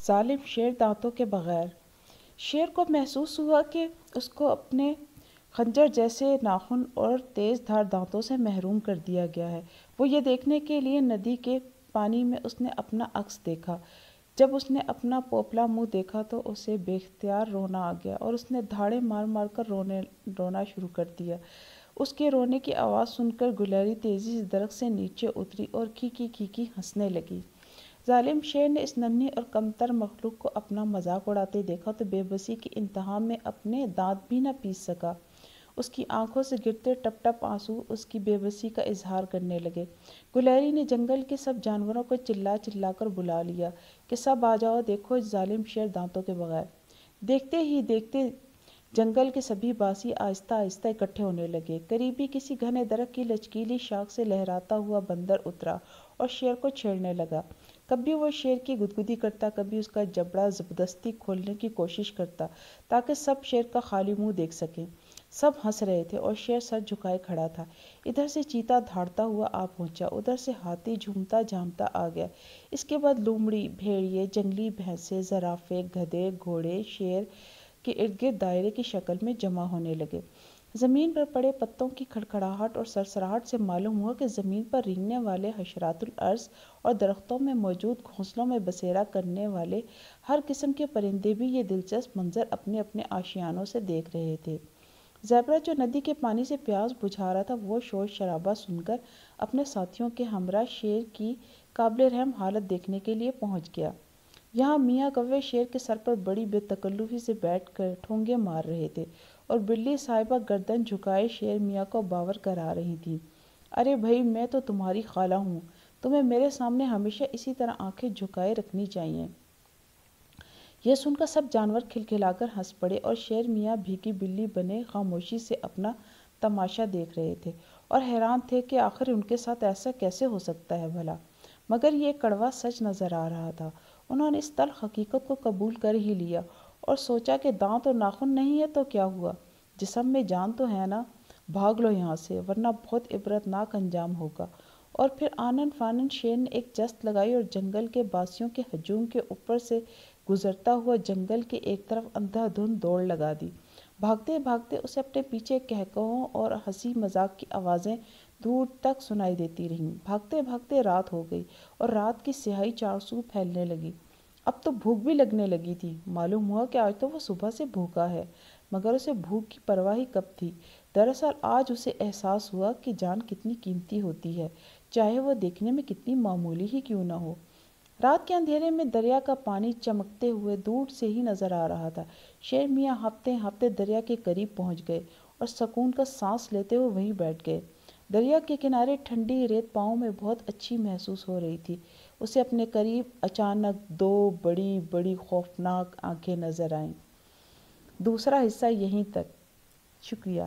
ظالم شیر دانتوں کے بغیر۔ شیر کو محسوس ہوا کہ اس کو اپنے خنجر جیسے ناخن اور تیز دھار دانتوں سے محروم کر دیا گیا ہے۔ وہ یہ دیکھنے کے لیے ندی کے پانی میں اس نے اپنا عکس دیکھا۔ جب اس نے اپنا پوپلا منہ دیکھا تو اسے بے اختیار رونا آ گیا اور اس نے دھاڑے مار مار کر رونا شروع کر دیا۔ اس کے رونے کی آواز سن کر گلہری تیزی سے درخت سے نیچے اتری اور کھی ہنسنے لگی۔ ظالم شیر نے اس ننھی اور کمتر مخلوق کو اپنا مذاق اڑاتے دیکھا تو بے بسی کی انتہا میں اپنے دانت بھی نہ پیس سکا۔ اس کی آنکھوں سے گرتے ٹپ ٹپ آنسو اس کی بے بسی کا اظہار کرنے لگے۔ گلہری نے جنگل کے سب جانوروں کو چلا چلا کر بلا لیا کہ سب آ جاؤ، دیکھو ظالم شیر دانتوں کے بغیر۔ دیکھتے ہی دیکھتے جنگل کے سبھی باسی آہستہ آہستہ اکٹھے ہونے لگے۔ قریبی کسی گھنے درخت کی لچکیلی شاخ سے لہراتا ہوا بندر اترا اور شیر کو چھیڑنے لگا۔ کبھی وہ شیر کی گدگدی کرتا، کبھی اس کا جبڑا زبردستی کھولنے کی کوشش کرتا تاکہ سب شیر کا خالی منہ دیکھ سکیں۔ سب ہنس رہے تھے اور شیر سر جھکائے کھڑا تھا۔ ادھر سے چیتا دھاڑتا ہوا آ پہنچا، ادھر سے ہاتھی جھومتا جھامتا آ گیا۔ اس کے بعد لومڑی، بھیڑیے، جنگلی بھینسیں، زرافے، گدھے، گھوڑے شیر کے ارد گرد دائرے کی شکل میں جمع ہونے لگے۔ زمین پر پڑے پتوں کی کھڑکھڑاہٹ اور سرسراہٹ سے معلوم ہوا کہ زمین پر رینگنے والے حشرات الارض اور درختوں میں موجود گھونسلوں میں بسیرا کرنے والے ہر قسم کے پرندے بھی یہ دلچسپ منظر اپنے اپنے آشیانوں سے دیکھ رہے تھے۔ زیبرا جو ندی کے پانی سے پیاس بجھا رہا تھا، وہ شور شرابہ سن کر اپنے ساتھیوں کے ہمراہ شیر کی قابل رحم حالت دیکھنے کے لیے پہنچ گیا۔ یہاں میاں کوے شیر کے سر پر بڑی بے تکلفی سے بیٹھ کر ٹھونگے مار رہے تھے اور بلی صاحبہ گردن جھکائے شیر میاں کو باور کرا رہی تھیں۔ ارے بھائی، میں تو تمہاری خالہ ہوں، تمہیں میرے سامنے ہمیشہ اسی طرح آنکھیں جھکائے رکھنی چاہیے۔ یہ سن کر سب جانور کھلکھلا کر ہنس پڑے اور شیر میاں بھیگی بلی بنے خاموشی سے اپنا تماشا دیکھ رہے تھے اور حیران تھے کہ آخر ان کے ساتھ ایسا کیسے ہو سکتا ہے بھلا۔ مگر یہ کڑوا سچ نظر آ رہا تھا۔ انہوں نے اس تلخ حقیقت کو قبول کر ہی لیا اور سوچا کہ دانت اور ناخن نہیں ہے تو کیا ہوا، جسم میں جان تو ہے نا۔ بھاگ لو یہاں سے، ورنہ بہت عبرتناک انجام ہوگا۔ اور پھر آنن فانن شیر نے ایک جست لگائی اور جنگل کے باسیوں کے ہجوم کے اوپر سے گزرتا ہوا جنگل کے ایک طرف اندھا دھند دوڑ لگا دی۔ بھاگتے بھاگتے اسے اپنے پیچھے قہقہوں اور ہنسی مذاق کی آوازیں دور تک سنائی دیتی رہیں۔ بھاگتے بھاگتے رات ہو گئی اور رات کی سیاہی چاروں سو پھیلنے لگی۔ اب تو بھوک بھی لگنے لگی تھی۔ معلوم ہوا کہ آج تو وہ صبح سے بھوکا ہے، مگر اسے بھوک کی پرواہ ہی کب تھی۔ دراصل آج اسے احساس ہوا کہ جان کتنی قیمتی ہوتی ہے، چاہے وہ دیکھنے میں کتنی معمولی ہی کیوں نہ ہو۔ رات کے اندھیرے میں دریا کا پانی چمکتے ہوئے دور سے ہی نظر آ رہا تھا۔ شیر میاں ہانپتے ہانپتے دریا کے قریب پہنچ گئے اور سکون کا سانس لیتے ہوئے وہیں بیٹھ گئے۔ دریا کے کنارے ٹھنڈی ریت پاؤں میں بہت اچھی محسوس ہو رہی تھی۔ اسے اپنے قریب اچانک دو بڑی بڑی خوفناک آنکھیں نظر آئیں۔ دوسرا حصہ یہیں تک۔ شکریہ۔